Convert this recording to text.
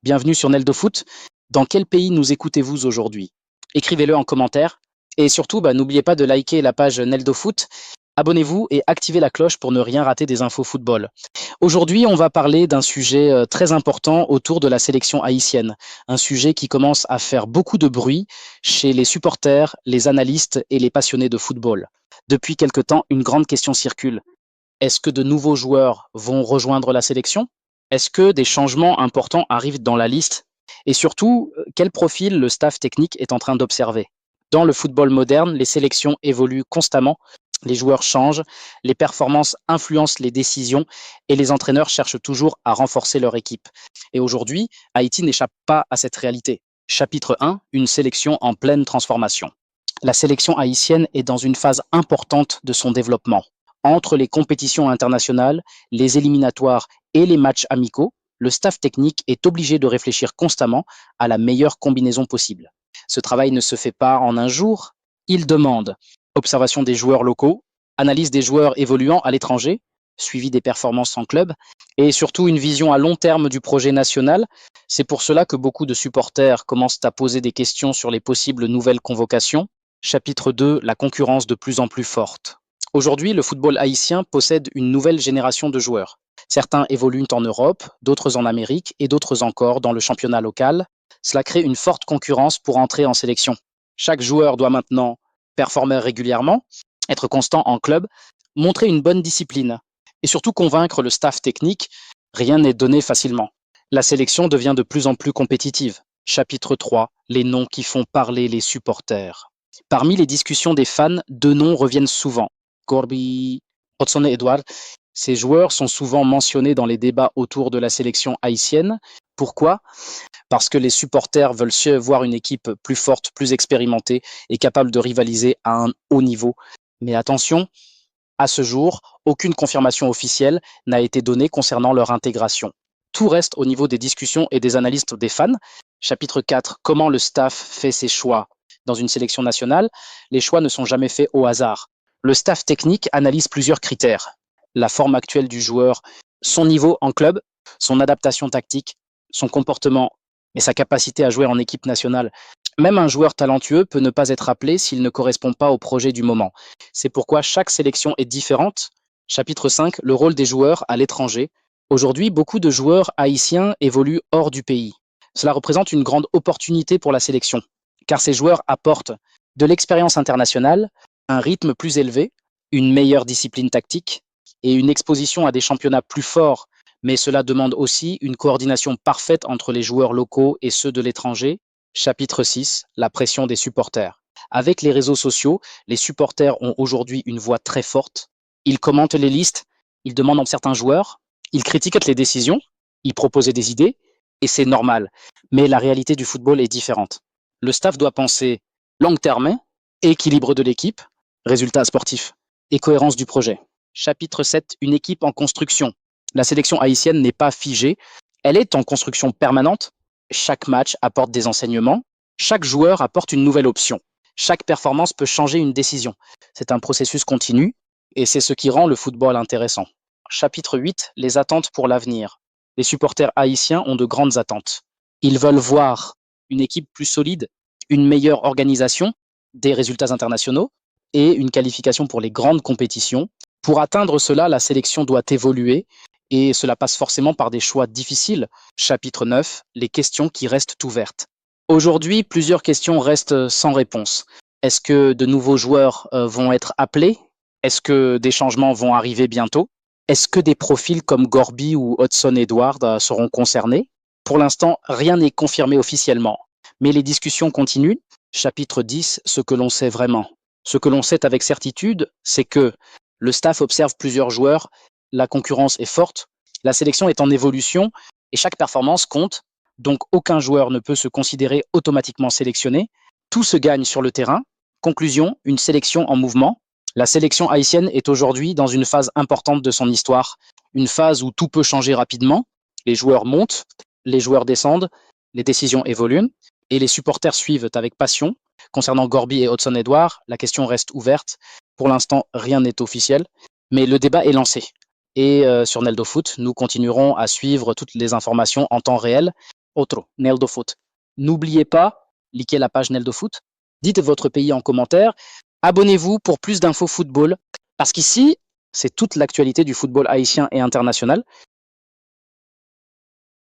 Bienvenue sur Neldo Foot. Dans quel pays nous écoutez-vous aujourd'hui? Écrivez-le en commentaire. Et surtout, n'oubliez pas de liker la page Neldo Foot. Abonnez-vous et activez la cloche pour ne rien rater des infos football. Aujourd'hui, on va parler d'un sujet très important autour de la sélection haïtienne. Un sujet qui commence à faire beaucoup de bruit chez les supporters, les analystes et les passionnés de football. Depuis quelque temps, une grande question circule. Est-ce que de nouveaux joueurs vont rejoindre la sélection? Est-ce que des changements importants arrivent dans la liste? Et surtout, quel profil le staff technique est en train d'observer? Dans le football moderne, les sélections évoluent constamment, les joueurs changent, les performances influencent les décisions et les entraîneurs cherchent toujours à renforcer leur équipe. Et aujourd'hui, Haïti n'échappe pas à cette réalité. Chapitre 1, une sélection en pleine transformation. La sélection haïtienne est dans une phase importante de son développement. Entre les compétitions internationales, les éliminatoires et les matchs amicaux, le staff technique est obligé de réfléchir constamment à la meilleure combinaison possible. Ce travail ne se fait pas en un jour. Il demande observation des joueurs locaux, analyse des joueurs évoluant à l'étranger, suivi des performances en club, et surtout une vision à long terme du projet national. C'est pour cela que beaucoup de supporters commencent à poser des questions sur les possibles nouvelles convocations. Chapitre 2, la concurrence de plus en plus forte. Aujourd'hui, le football haïtien possède une nouvelle génération de joueurs. Certains évoluent en Europe, d'autres en Amérique et d'autres encore dans le championnat local. Cela crée une forte concurrence pour entrer en sélection. Chaque joueur doit maintenant performer régulièrement, être constant en club, montrer une bonne discipline et surtout convaincre le staff technique. Rien n'est donné facilement. La sélection devient de plus en plus compétitive. Chapitre 3, les noms qui font parler les supporters. Parmi les discussions des fans, deux noms reviennent souvent. Gorby, Hudson et Edouard. Ces joueurs sont souvent mentionnés dans les débats autour de la sélection haïtienne. Pourquoi? Parce que les supporters veulent voir une équipe plus forte, plus expérimentée et capable de rivaliser à un haut niveau. Mais attention, à ce jour, aucune confirmation officielle n'a été donnée concernant leur intégration. Tout reste au niveau des discussions et des analystes des fans. Chapitre 4, comment le staff fait ses choix? Dans une sélection nationale, les choix ne sont jamais faits au hasard. Le staff technique analyse plusieurs critères. La forme actuelle du joueur, son niveau en club, son adaptation tactique, son comportement et sa capacité à jouer en équipe nationale. Même un joueur talentueux peut ne pas être appelé s'il ne correspond pas au projet du moment. C'est pourquoi chaque sélection est différente. Chapitre 5, le rôle des joueurs à l'étranger. Aujourd'hui, beaucoup de joueurs haïtiens évoluent hors du pays. Cela représente une grande opportunité pour la sélection, car ces joueurs apportent de l'expérience internationale, un rythme plus élevé, une meilleure discipline tactique et une exposition à des championnats plus forts, mais cela demande aussi une coordination parfaite entre les joueurs locaux et ceux de l'étranger. Chapitre 6, la pression des supporters. Avec les réseaux sociaux, les supporters ont aujourd'hui une voix très forte. Ils commentent les listes, ils demandent certains joueurs, ils critiquent les décisions, ils proposent des idées, et c'est normal. Mais la réalité du football est différente. Le staff doit penser long terme, équilibre de l'équipe, résultats sportifs et cohérence du projet. Chapitre 7, une équipe en construction. La sélection haïtienne n'est pas figée, elle est en construction permanente. Chaque match apporte des enseignements, chaque joueur apporte une nouvelle option. Chaque performance peut changer une décision. C'est un processus continu et c'est ce qui rend le football intéressant. Chapitre 8, les attentes pour l'avenir. Les supporters haïtiens ont de grandes attentes. Ils veulent voir une équipe plus solide, une meilleure organisation, des résultats internationaux et une qualification pour les grandes compétitions. Pour atteindre cela, la sélection doit évoluer et cela passe forcément par des choix difficiles. Chapitre 9, les questions qui restent ouvertes. Aujourd'hui, plusieurs questions restent sans réponse. Est-ce que de nouveaux joueurs vont être appelés? Est-ce que des changements vont arriver bientôt? Est-ce que des profils comme Gorby ou Hudson Edouard seront concernés? Pour l'instant, rien n'est confirmé officiellement, mais les discussions continuent. Chapitre 10, ce que l'on sait vraiment. Ce que l'on sait avec certitude, c'est que le staff observe plusieurs joueurs, la concurrence est forte, la sélection est en évolution et chaque performance compte, donc aucun joueur ne peut se considérer automatiquement sélectionné. Tout se gagne sur le terrain. Conclusion, une sélection en mouvement. La sélection haïtienne est aujourd'hui dans une phase importante de son histoire, une phase où tout peut changer rapidement. Les joueurs montent, les joueurs descendent, les décisions évoluent et les supporters suivent avec passion. Concernant Gorby et Hudson Edouard, la question reste ouverte. Pour l'instant, rien n'est officiel, mais le débat est lancé. Et sur Neldo Foot, nous continuerons à suivre toutes les informations en temps réel. Autre, Neldo Foot. N'oubliez pas, likez la page Neldo Foot, dites votre pays en commentaire, abonnez-vous pour plus d'infos football, parce qu'ici, c'est toute l'actualité du football haïtien et international.